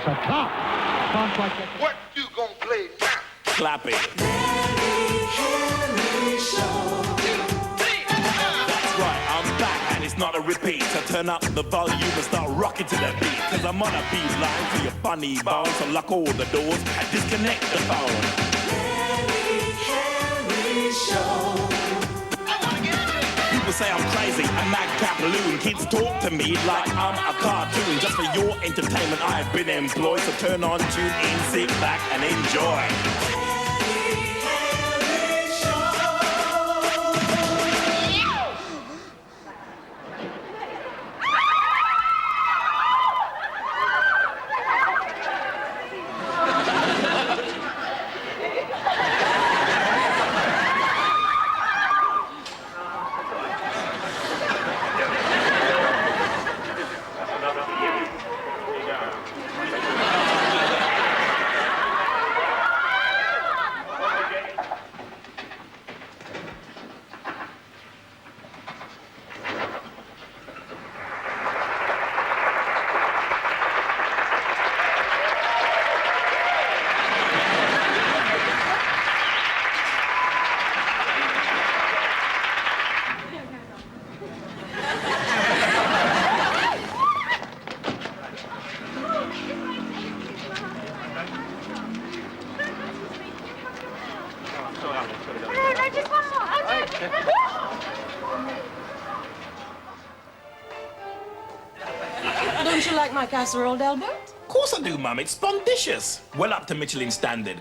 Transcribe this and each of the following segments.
It's a top. Sounds like a... What you gonna play now? Clap it. That's right, I'm back and it's not a repeat. So turn up the volume and start rocking to the beat. Cause I'm on a beat line for your funny bones. So lock all the doors and disconnect the phone. People say I'm crazy, a madcap loon. Kids talk to me like I'm a cartoon. Just for your entertainment I've been employed. So turn on, tune in, sit back and enjoy. Don't you like my casserole, Delbert? Of course I do, Mum. It's spondicious. Well up to Michelin standard.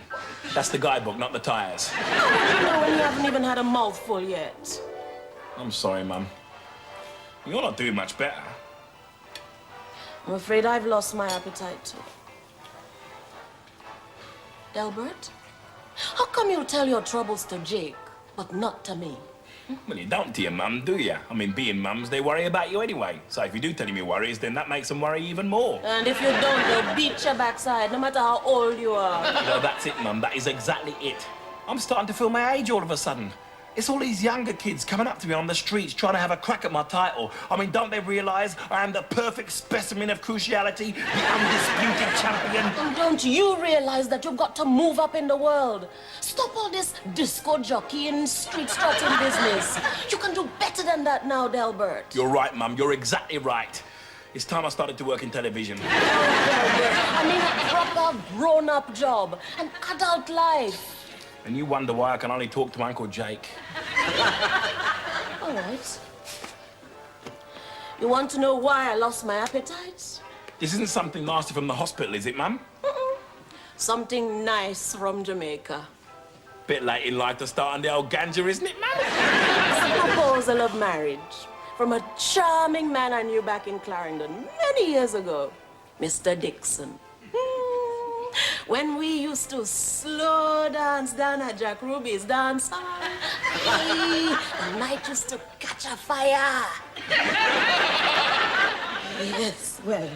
That's the guidebook, not the tyres. How would you know when you haven't even had a mouthful yet? I'm sorry, Mum. You're not doing much better. I'm afraid I've lost my appetite too. Delbert, how come you tell your troubles to Jake, but not to me? Well, you don't to your mum, do you? I mean, being mums, they worry about you anyway. So if you do tell him your worries, then that makes them worry even more. And if you don't, they'll beat your backside, no matter how old you are. You know, that's it, Mum. That is exactly it. I'm starting to feel my age all of a sudden. It's all these younger kids coming up to me on the streets trying to have a crack at my title. I mean, don't they realise I am the perfect specimen of cruciality, the undisputed champion? And don't you realise that you've got to move up in the world? Stop all this disco jockeying, street strutting business. You can do better than that now, Delbert. You're right, Mum. You're exactly right. It's time I started to work in television. Oh, Delbert, I mean a proper grown-up job, an adult life. And you wonder why I can only talk to Uncle Jake. All right. You want to know why I lost my appetite? This isn't something nasty from the hospital, is it, Mum? Something nice from Jamaica. Bit late in life to start on the old ganja, isn't it, Mum? It's a proposal of marriage from a charming man I knew back in Clarendon many years ago, Mr. Dixon. When we used to slow dance down at Jack Ruby's dance hall, the night used to catch a fire. Yes, well,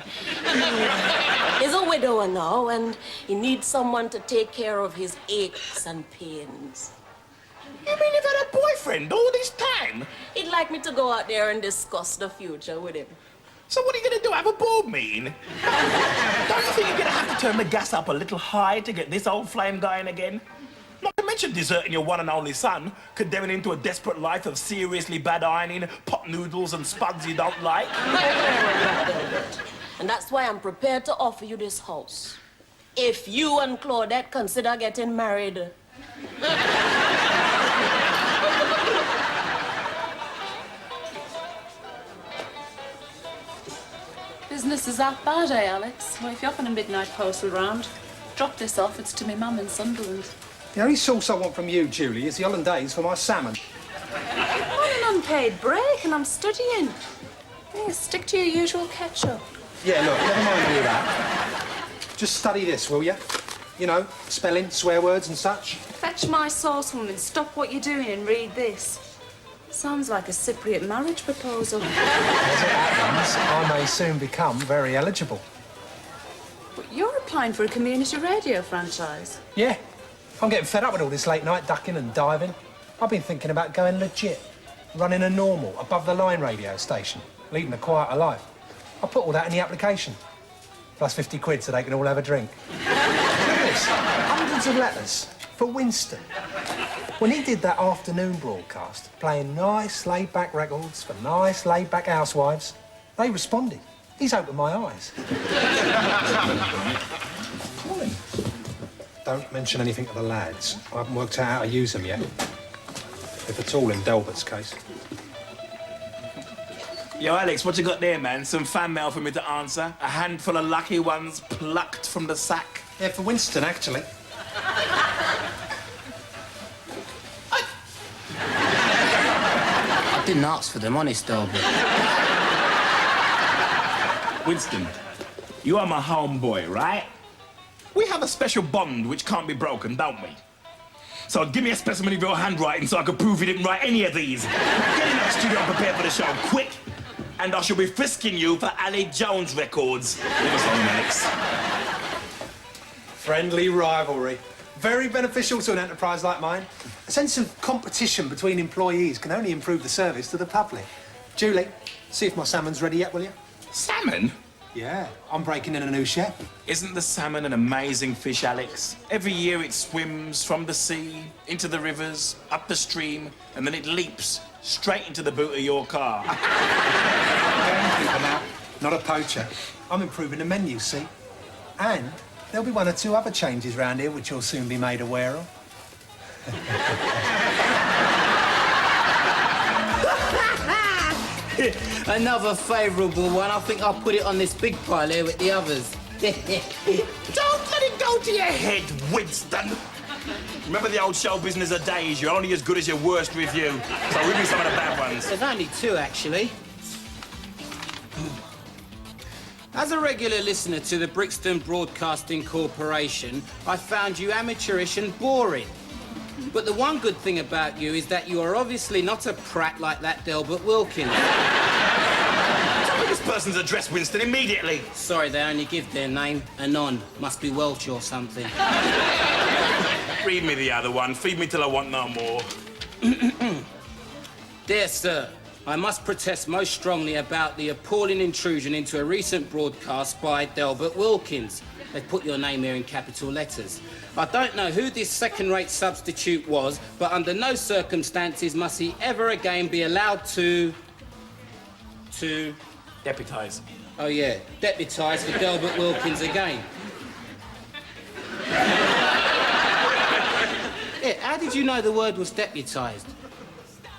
he's a widower now, and he needs someone to take care of his aches and pains. You mean you've had a boyfriend all this time? He'd like me to go out there and discuss the future with him. So what are you going to do, have a board meeting? Don't you think you're going to have to turn the gas up a little high to get this old flame going again? Not to mention deserting your one and only son, condemning him to a desperate life of seriously bad ironing, pot noodles and spuds you don't like. And that's why I'm prepared to offer you this house. If you and Claudette consider getting married. Business is that bad, eh, Alex? Well, if you're having a midnight postal round, drop this off. It's to me mum in Sunderland. The only sauce I want from you, Julie, is the hollandaise for my salmon. I'm on an unpaid break and I'm studying. Yeah, stick to your usual ketchup. Yeah, look, never mind all that. Just study this, will you? You know, spelling, swear words and such. Fetch my sauce, woman. Stop what you're doing and read this. Sounds like a Cypriot marriage proposal. As it happens, I may soon become very eligible. But you're applying for a community radio franchise. Yeah. I'm getting fed up with all this late-night ducking and diving. I've been thinking about going legit, running a normal, above-the-line radio station, leading a quieter life. I put all that in the application. plus 50 quid so they can all have a drink. Look at this, hundreds of letters for Winston. When he did that afternoon broadcast, playing nice, laid-back records for nice, laid-back housewives, they responded. He's opened my eyes. Morning. Don't mention anything to the lads. I haven't worked out how to use them yet. If at all in Delbert's case. Yo, Alex, what you got there, man? Some fan mail for me to answer? A handful of lucky ones plucked from the sack? Yeah, for Winston, actually. I didn't ask for them, honest, Delbert. Winston, you are my homeboy, right? We have a special bond which can't be broken, don't we? So give me a specimen of your handwriting so I can prove you didn't write any of these. Get in that studio and prepare for the show, quick! And I shall be frisking you for Ali Jones records. Leave us alone, Alex. Friendly rivalry. Very beneficial to an enterprise like mine. A sense of competition between employees can only improve the service to the public. Julie, see if my salmon's ready yet, will you? Salmon? Yeah, I'm breaking in a new chef. Isn't the salmon an amazing fish, Alex? Every year it swims from the sea, into the rivers, up the stream, and then it leaps straight into the boot of your car. Gamekeeper now, not a poacher. I'm improving the menu, see? And there'll be one or two other changes round here which you'll soon be made aware of. Another favourable one. I think I'll put it on this big pile here with the others. Don't let it go to your head, Winston. Remember the old show business of days? You're only as good as your worst review. So read me some of the bad ones. There's only two, actually. As a regular listener to the Brixton Broadcasting Corporation, I found you amateurish and boring. But the one good thing about you is that you are obviously not a prat like that Delbert Wilkins. Tell me this person's address, Winston, immediately. Sorry, they only give their name. Anon. Must be Welsh or something. Read me the other one. Feed me till I want no more. Dear sir, I must protest most strongly about the appalling intrusion into a recent broadcast by Delbert Wilkins. They've put your name here in capital letters. I don't know who this second-rate substitute was, but under no circumstances must he ever again be allowed to... Deputise. Oh, yeah, deputise for Delbert Wilkins again. Yeah, how did you know the word was deputised?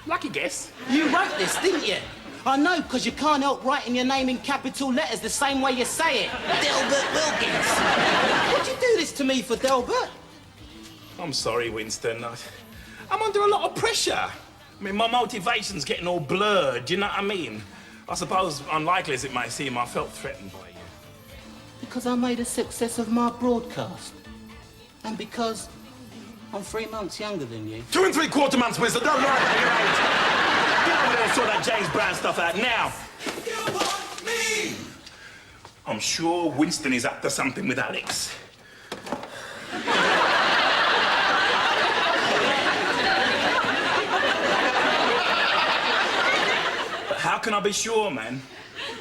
Lucky guess. You wrote this, didn't you? I know, because you can't help writing your name in capital letters the same way you say it. Delbert Wilkins. What'd you do this to me for, Delbert? I'm sorry, Winston. I'm under a lot of pressure. I mean, my motivation's getting all blurred, do you know what I mean? I suppose, unlikely as it may seem, I felt threatened by you. Because I made a success of my broadcast. And because I'm 3 months younger than you. 2 3/4 months, Winston. Don't lie about your age. Get over there and sort that James Brown stuff out now. You want me? I'm sure Winston is up to something with Alex. But how can I be sure, man?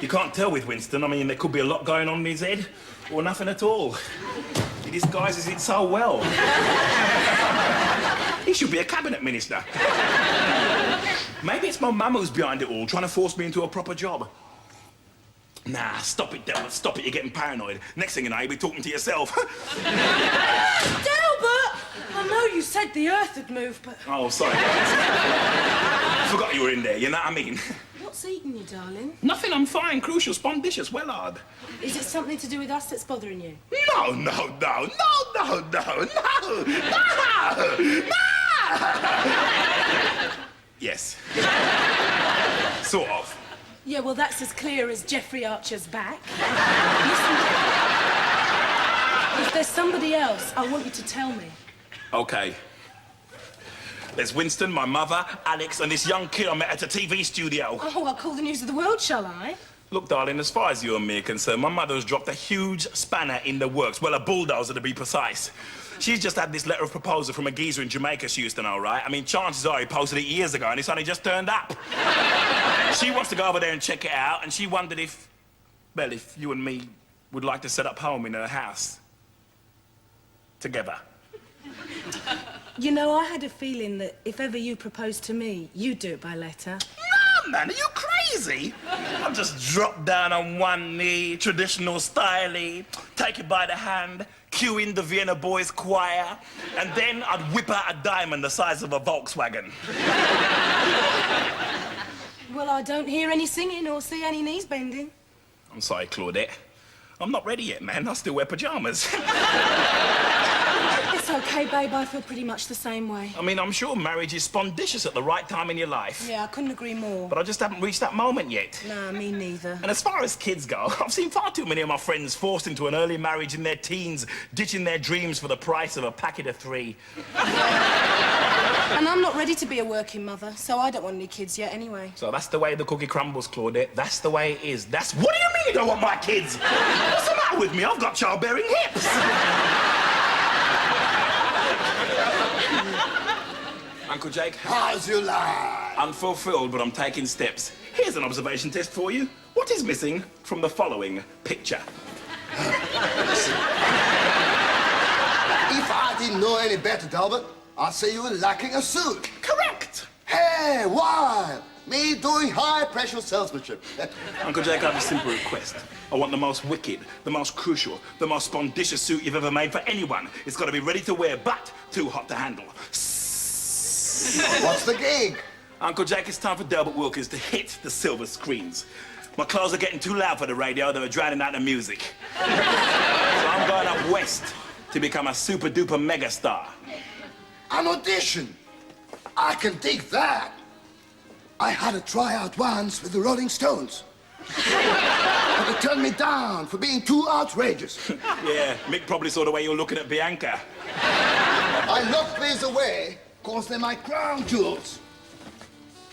You can't tell with Winston. I mean, there could be a lot going on in his head, or nothing at all. He disguises it so well. He should be a cabinet minister. Maybe it's my mum who's behind it all, trying to force me into a proper job. Nah, stop it, Delbert, stop it. You're getting paranoid. Next thing you know, you'll be talking to yourself. Delbert! I know you said the Earth had moved, but... Oh, sorry, guys. Forgot you were in there, you know what I mean? What's eating you, darling? Nothing, I'm fine. Crucial, spondicious, well hard. Is it something to do with us that's bothering you? No, no, no, no, no, no, no, no, no! Yes. Sort of. Yeah, well, that's as clear as Jeffrey Archer's back. Listen, if there's somebody else, I want you to tell me. Okay. There's Winston, my mother, Alex, and this young kid I met at a TV studio. Oh, I'll call the news of the world, shall I? Look, darling, as far as you and me are concerned, my mother has dropped a huge spanner in the works. Well, a bulldozer, to be precise. She's just had this letter of proposal from a geezer in Jamaica she used to know, right? I mean, chances are he posted it years ago and it's only just turned up. She wants to go over there and check it out, and she wondered if, well, if you and me would like to set up home in her house. Together. You know, I had a feeling that if ever you proposed to me, you'd do it by letter. No, man, are you crazy? I'll just drop down on one knee, traditional style, take you by the hand, cue in the Vienna Boys choir, and then I'd whip out a diamond the size of a Volkswagen. Well, I don't hear any singing or see any knees bending. I'm sorry, Claudette. I'm not ready yet, man. I still wear pajamas. It's okay, babe. I feel pretty much the same way. I mean, I'm sure marriage is spondicious at the right time in your life. Yeah, I couldn't agree more. But I just haven't reached that moment yet. Nah, me neither. And as far as kids go, I've seen far too many of my friends forced into an early marriage in their teens, ditching their dreams for the price of a packet of 3. And I'm not ready to be a working mother, so I don't want any kids yet anyway. So that's the way the cookie crumbles, Claudette. That's the way it is. That's... What do you mean you don't want my kids? What's the matter with me? I've got childbearing hips. Uncle Jake? How's your life? Unfulfilled, but I'm taking steps. Here's an observation test for you. What is missing from the following picture? If I didn't know any better, Delbert, I'd say you were lacking a suit. Correct! Hey, why? Me doing high-pressure salesmanship. Uncle Jake, I have a simple request. I want the most wicked, the most crucial, the most spondicious suit you've ever made for anyone. It's got to be ready to wear, but too hot to handle. What's the gig? Uncle Jake, it's time for Delbert Wilkins to hit the silver screens. My clothes are getting too loud for the radio. They were drowning out the music. So I'm going up west to become a super-duper megastar. An audition? I can dig that. I had a tryout once with the Rolling Stones. But they turned me down for being too outrageous. Yeah, Mick probably saw the way you were looking at Bianca. I locked these away because they're my crown jewels.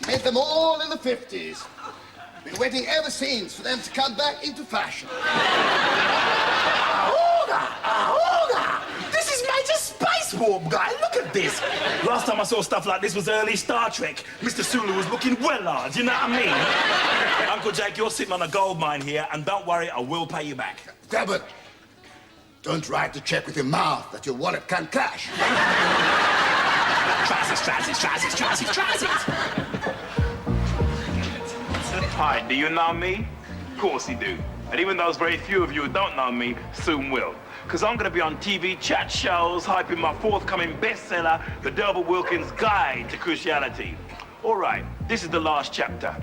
Made them all in the 50s. Been waiting ever since for them to come back into fashion. This is Major Space Warp, guy. Look at this. Last time I saw stuff like this was early Star Trek. Mr. Sulu was looking well large, you know what I mean? Uncle Jake, you're sitting on a gold mine here, and don't worry, I will pay you back. Delbert, don't write the check with your mouth that your wallet can't cash. Trousers. Hi, do you know me? Of course you do. And even those very few of you who don't know me soon will. Because I'm going to be on TV chat shows hyping my forthcoming bestseller, The Delbert Wilkins Guide to Cruciality. All right, this is the last chapter.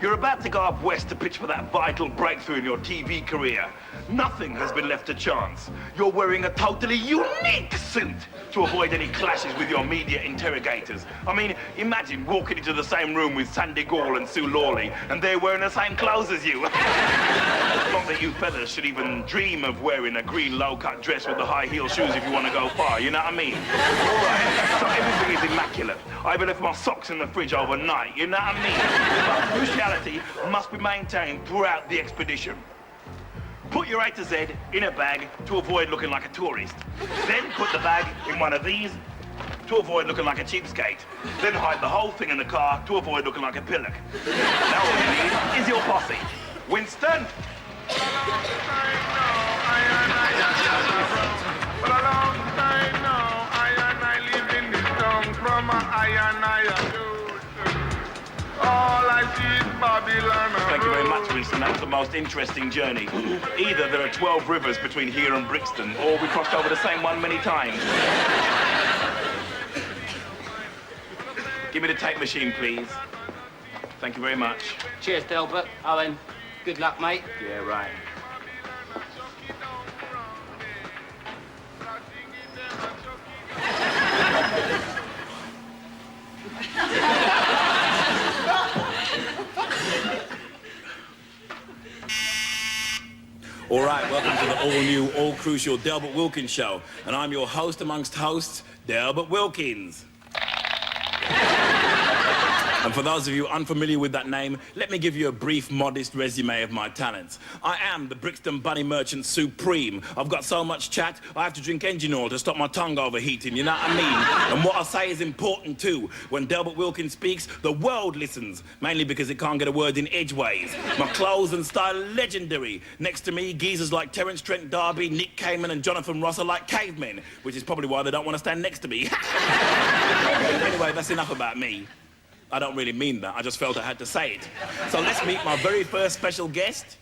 You're about to go up west to pitch for that vital breakthrough in your TV career. Nothing has been left to chance. You're wearing a totally unique suit to avoid any clashes with your media interrogators. I mean, imagine walking into the same room with Sandy Gall and Sue Lawley, and they're wearing the same clothes as you. Not that you fellas should even dream of wearing a green low-cut dress with the high heel shoes if you want to go far, you know what I mean? All right, so everything is immaculate. I even left my socks in the fridge overnight, you know what I mean? But cruciality must be maintained throughout the expedition. Put your A to Z in a bag to avoid looking like a tourist. Then put the bag in one of these to avoid looking like a cheapskate. Then hide the whole thing in the car to avoid looking like a pillock. Now all you need is your posse. Winston! Thank you very much, Winston. That was the most interesting journey. Either there are 12 rivers between here and Brixton, or we crossed over the same one many times. Give me the tape machine, please. Thank you very much. Cheers, Delbert. Owen, good luck, mate. Yeah, right. All right, welcome to the all-new, all-crucial Delbert Wilkins show. And I'm your host amongst hosts, Delbert Wilkins. And for those of you unfamiliar with that name, let me give you a brief, modest resume of my talents. I am the Brixton Bunny Merchant Supreme. I've got so much chat, I have to drink engine oil to stop my tongue overheating, you know what I mean? And what I say is important too. When Delbert Wilkins speaks, the world listens, mainly because it can't get a word in edgeways. My clothes and style are legendary. Next to me, geezers like Terence Trent D'Arby, Nick Cayman and Jonathan Ross are like cavemen, which is probably why they don't want to stand next to me. Anyway, that's enough about me. I don't really mean that, I just felt I had to say it. So let's meet my very first special guest,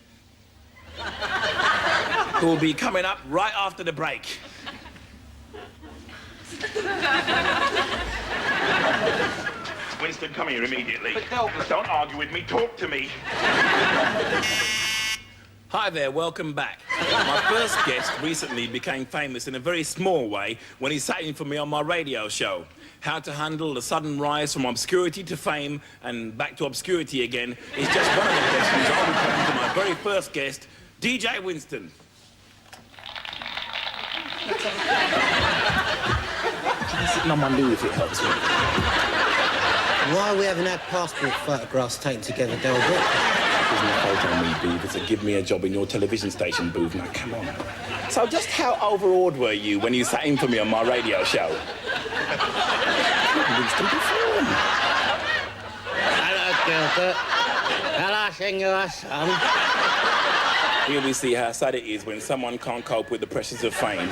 who will be coming up right after the break. Winston, come here immediately. But Delbert... Don't argue with me, talk to me. Hi there, welcome back. My first guest recently became famous in a very small way when he sat in for me on my radio show. How to handle the sudden rise from obscurity to fame and back to obscurity again is just one of the questions I'll be putting to my very first guest, DJ Winston. I'm sitting on my loo if it helps me. Why we haven't had passport photographs taken together, Delbert? Give me a photo of me, Beaver, to give me a job in your television station booth. Now, come on. So just how overawed were you when you sat in for me on my radio show? Winston, perform. Hello, Delbert. Hello, senor, son. Here we see how sad it is when someone can't cope with the pressures of fame.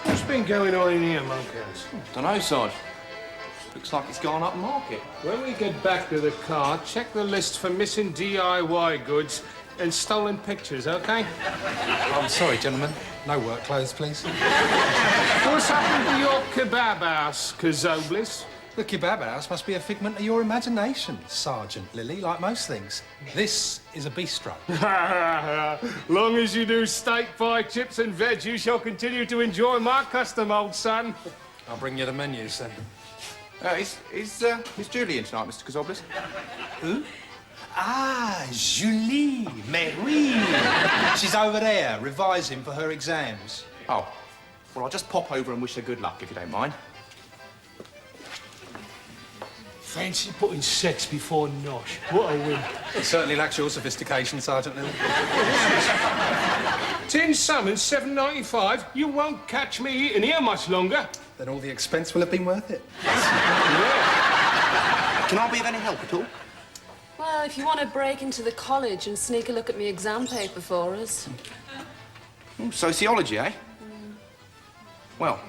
What's been going on in here, Monkhouse? Dunno, Sarge. Looks like it's gone up market. When we get back to the car, check the list for missing DIY goods and stolen pictures, OK? I'm sorry, gentlemen. No work clothes, please. What's happened to your kebab house, Kazoblis? The kebab house must be a figment of your imagination, Sergeant Lilly, like most things. This is a bistro. Long as you do steak, pie, chips and veg, you shall continue to enjoy my custom, old son. I'll bring you the menus, then. Is Julie in tonight, Mr. Kazoblis? Who? Ah, Julie, mais oui. She's over there, revising for her exams. Oh, well, I'll just pop over and wish her good luck, if you don't mind. Fancy putting sex before nosh. What a win. It certainly lacks your sophistication, Sergeant Lilly. Tin salmon, $7.95. You won't catch me eating here much longer. Then all the expense will have been worth it. Yeah. Can I be of any help at all? Well, if you want to break into the college and sneak a look at me exam paper for us. Sociology, eh? Well,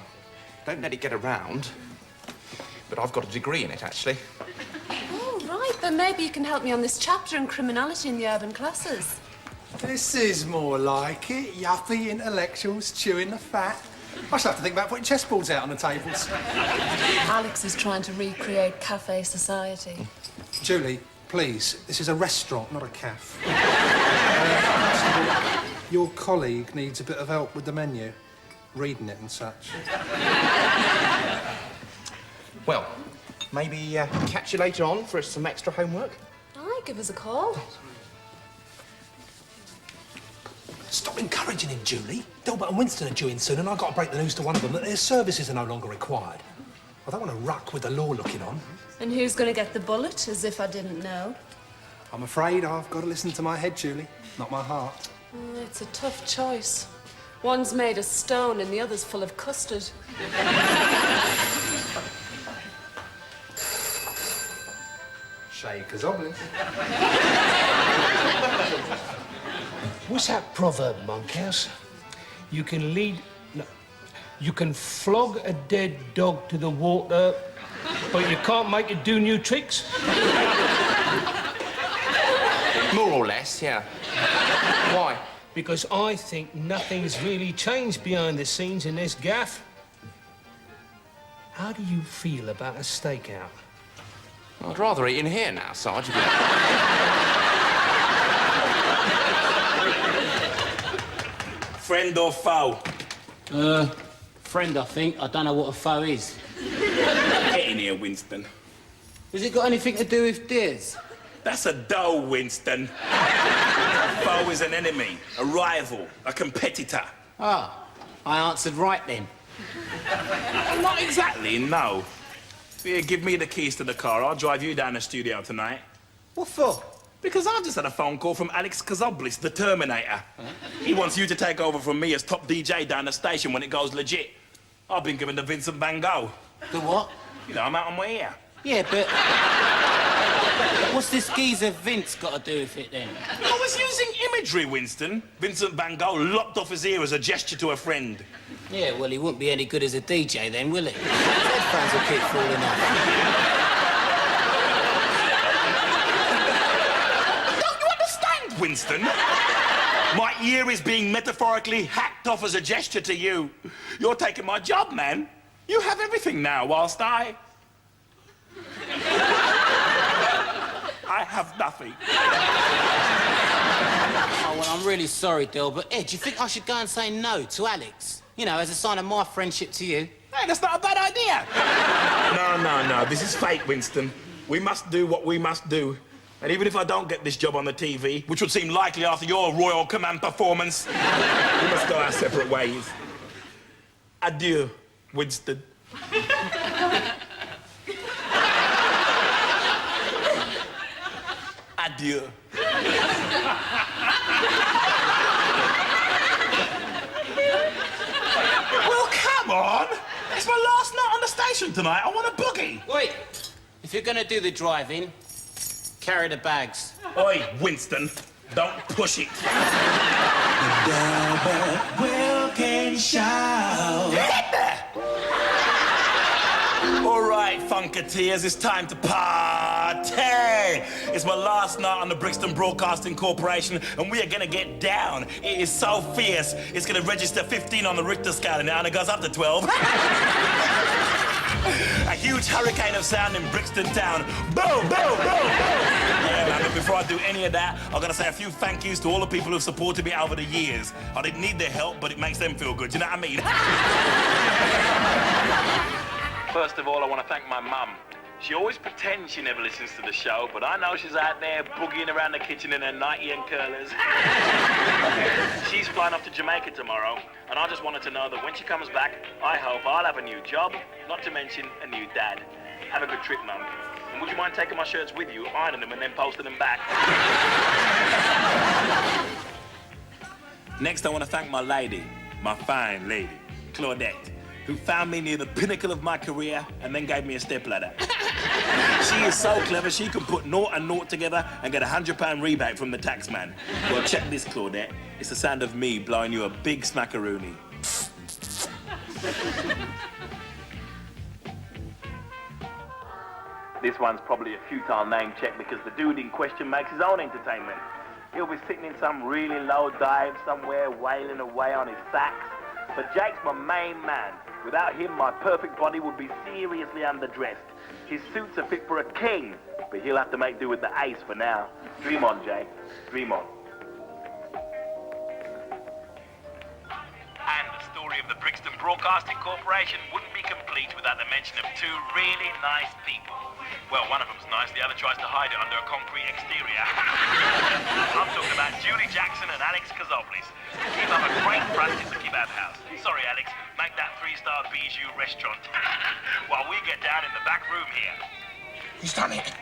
don't let it get around. But I've got a degree in it, actually. Oh, right. Then maybe you can help me on this chapter on criminality in the urban classes. This is more like it. Yuppie intellectuals chewing the fat. I shall have to think about putting chessboards out on the tables. Alex is trying to recreate cafe society. Julie, please, this is a restaurant, not a cafe. Your colleague needs a bit of help with the menu, reading it and such. Well, maybe catch you later on for some extra homework? Aye, give us a call. Stop encouraging him, Julie. Delbert and Winston are due in soon, and I've got to break the news to one of them that their services are no longer required. I don't want to ruck with the law looking on. And who's going to get the bullet, as if I didn't know? I'm afraid I've got to listen to my head, Julie, not my heart. Oh, it's a tough choice. One's made of stone and the other's full of custard. Shake as obvious. What's that proverb, Monkhouse? You can lead... No. You can flog a dead dog to the water, but you can't make it do new tricks? More or less, yeah. Why? Because I think nothing's really changed behind the scenes in this gaff. How do you feel about a stakeout? I'd rather eat in here now, Sarge. Friend or foe? Friend, I think. I don't know what a foe is. Get in here, Winston. Has it got anything to do with Dears? That's a dough, Winston. foe is an enemy, a rival, a competitor. Ah, I answered right then. Well, not exactly, no. Here, give me the keys to the car. I'll drive you down the studio tonight. What for? Because I just had a phone call from Alex Kazoblis, the Terminator. He wants you to take over from me as top DJ down the station when it goes legit. I've been given the Vincent Van Gogh. The what? You know, I'm out on my ear. Yeah, but... what's this geezer Vince got to do with it, then? I was using imagery, Winston. Vincent Van Gogh lopped off his ear as a gesture to a friend. Yeah, well, he wouldn't be any good as a DJ then, will he? His headphones will keep falling off. Don't you understand, Winston? My ear is being metaphorically hacked off as a gesture to you. You're taking my job, man. You have everything now, whilst I have nothing. Oh, well, I'm really sorry, Del, but Ed, do you think I should go and say no to Alex? You know, as a sign of my friendship to you. Hey, that's not a bad idea. No. This is fate, Winston. We must do what we must do. And even if I don't get this job on the TV, which would seem likely after your Royal Command performance, we must go our separate ways. Adieu, Winston. Adieu. Well, come on. It's my last night on the station tonight. I want a boogie. Wait. If you're going to do the driving, carry the bags. Oi, Winston, don't push it. Delbert Wilkins Show. All right, Funketeers, it's time to party. It's my last night on the Brixton Broadcasting Corporation, and we are gonna get down. It is so fierce, it's gonna register 15 on the Richter scale, and now it goes up to 12. A huge hurricane of sound in Brixton town. Boom, boom, boom, boom. Yeah, man, but before I do any of that, I've got to say a few thank yous to all the people who've supported me over the years. I didn't need their help, but it makes them feel good. You know what I mean? First of all, I want to thank my mum. She always pretends she never listens to the show, but I know she's out there boogieing around the kitchen in her nightie and curlers. She's flying off to Jamaica tomorrow, and I just wanted to know that when she comes back, I hope I'll have a new job, not to mention a new dad. Have a good trip, Mum. And would you mind taking my shirts with you, ironing them, and then posting them back? Next, I want to thank my lady, my fine lady, Claudette, who found me near the pinnacle of my career and then gave me a stepladder. She is so clever, she can put naught and naught together and get a £100 rebate from the taxman. Well, check this, Claudette. It's the sound of me blowing you a big smackaroonie. This one's probably a futile name check because the dude in question makes his own entertainment. He'll be sitting in some really low dive somewhere, wailing away on his sax. But Jake's my main man. Without him, my perfect body would be seriously underdressed. His suits are fit for a king, but he'll have to make do with the ace for now. Dream on, Jake. Dream on. And the story of the Brixton Broadcasting Corporation wouldn't be complete without the mention of two really nice people. Well, one of them's nice, the other tries to hide it under a concrete exterior. I'm talking about Julie Jackson and Alex Kazoblis. Keep up a great front in the kebab house. Sorry, Alex, make that 3-star bijou restaurant. While we get down in the back room here. He's done it.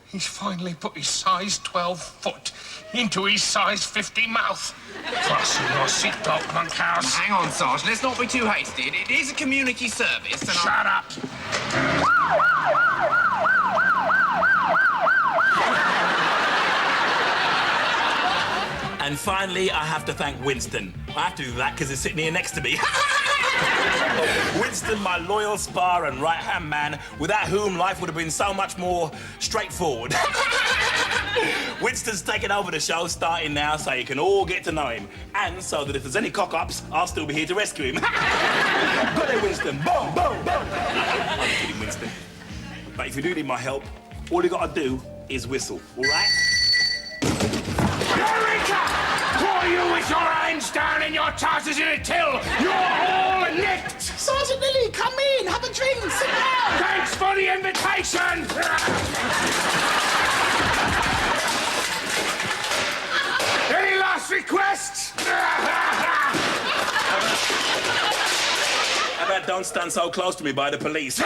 He's finally put his size 12 foot into his size 50 mouth. Fasten your seatbelt, Monkhouse. Hang on, Sarge. Let's not be too hasty. It is a community service, and Shut up. And finally, I have to thank Winston. I have to do that because he's sitting here next to me. Winston, my loyal spar and right-hand man, without whom life would have been so much more straightforward. Winston's taking over the show starting now so you can all get to know him. And so that if there's any cock-ups, I'll still be here to rescue him. Got it, Winston. Boom, boom, boom. I'm kidding, Winston. But if you do need my help, all you gotta do is whistle, all right? Eureka! Poor you with your hands down and your trousers in a till! You're all nicked! Sergeant Lily, come in, have a drink, sit down. Thanks for the invitation! last request! How about don't stand so close to me by the police?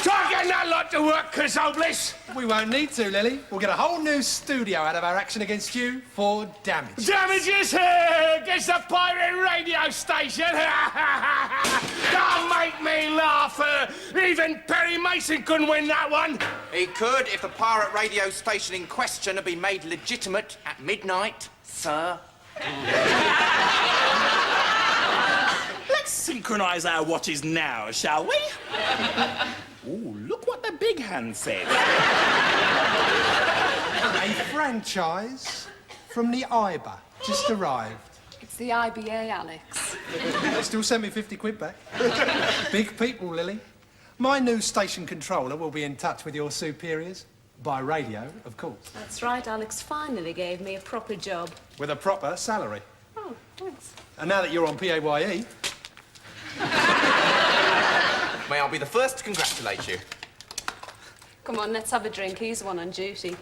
Try getting that lot to work, Chris Obliss. We won't need to, Lily. We'll get a whole new studio out of our action against you for damage. Damage is here against the pirate radio station. Don't make me laugh. Even Perry Mason couldn't win that one. He could if the pirate radio station in question had been made legitimate at midnight, sir. Let's synchronise our watches now, shall we? Ooh, look what the big hand said. A franchise from the IBA just arrived. It's the IBA, Alex. They still sent me 50 quid back. Big people, Lily. My new station controller will be in touch with your superiors. By radio, of course. That's right, Alex finally gave me a proper job. With a proper salary. Oh, thanks. And now that you're on PAYE... May I be the first to congratulate you. Come on, let's have a drink. He's the one on duty. Do you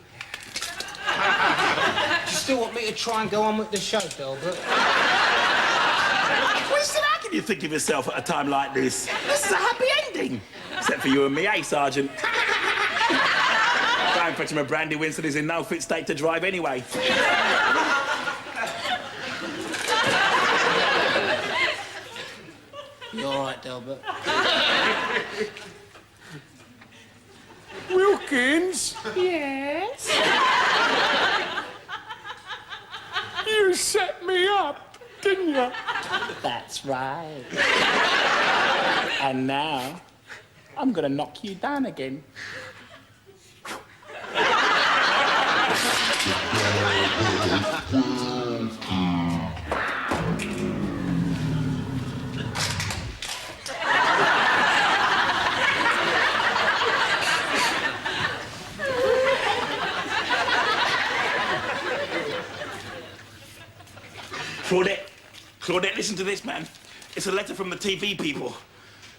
still want me to try and go on with the show, Delbert? Winston, how can you think of yourself at a time like this? This is a happy ending. Except for you and me, eh, Sergeant? Try and fetch him a brandy. Winston is in no fit state to drive anyway. You all right, Delbert? Wilkins? Yes? You set me up, didn't you? That's right. And now, I'm gonna knock you down again. Claudette, listen to this, man. It's a letter from the TV people.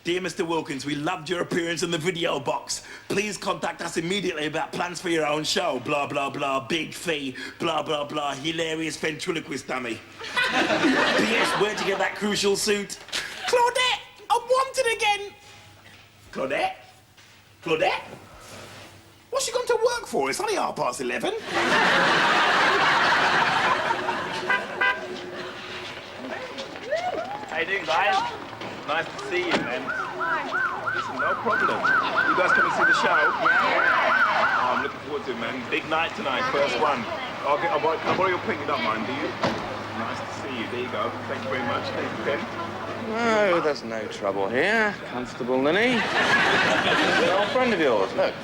Dear Mr. Wilkins, we loved your appearance in the video box. Please contact us immediately about plans for your own show. Blah, blah, blah, big fee, blah, blah, blah, hilarious ventriloquist dummy. P.S. Where'd you get that crucial suit? Claudette, I'm wanted again. Claudette? Claudette? What's she gone to work for? It's only 11:30. How you doing, guys? Nice to see you, man. Listen, no problem. You guys come and see the show? Yeah. Oh, I'm looking forward to it, man. Big night tonight, first one. I'll borrow your pen, you don't mind, do you? Nice to see you. There you go. Thank you very much. Take the pen. No, there's no trouble here. Constable Lenny. An old friend of yours, look.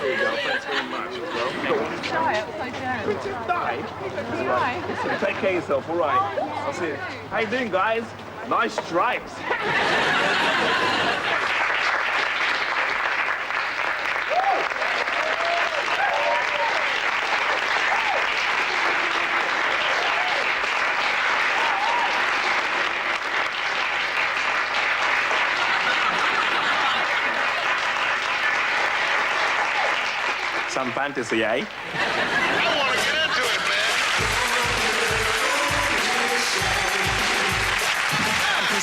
There you go. Thanks very much. Listen, take care of yourself, all right? I'll see you. How you doing, guys? Nice stripes. Some fantasy, eh?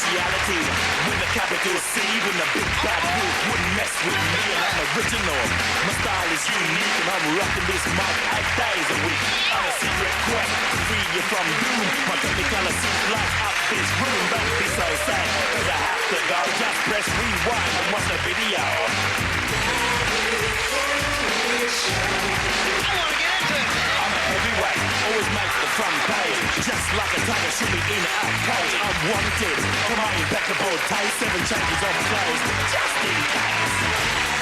Reality with a capital C, when the big bad wolf wouldn't mess with me, and I'm original. My style is unique, and I'm rocking this mic 8 days a week. On a secret quest to free you from doom. My technicolor suit lights up this room. Don't be so sad, 'cause I have to go. Just press rewind and watch the video. I'm a heavyweight, always makes the front page. Just like a tiger shooting in a cage. I'm wanted for my impeccable taste. 7 changes of clothes, just in case.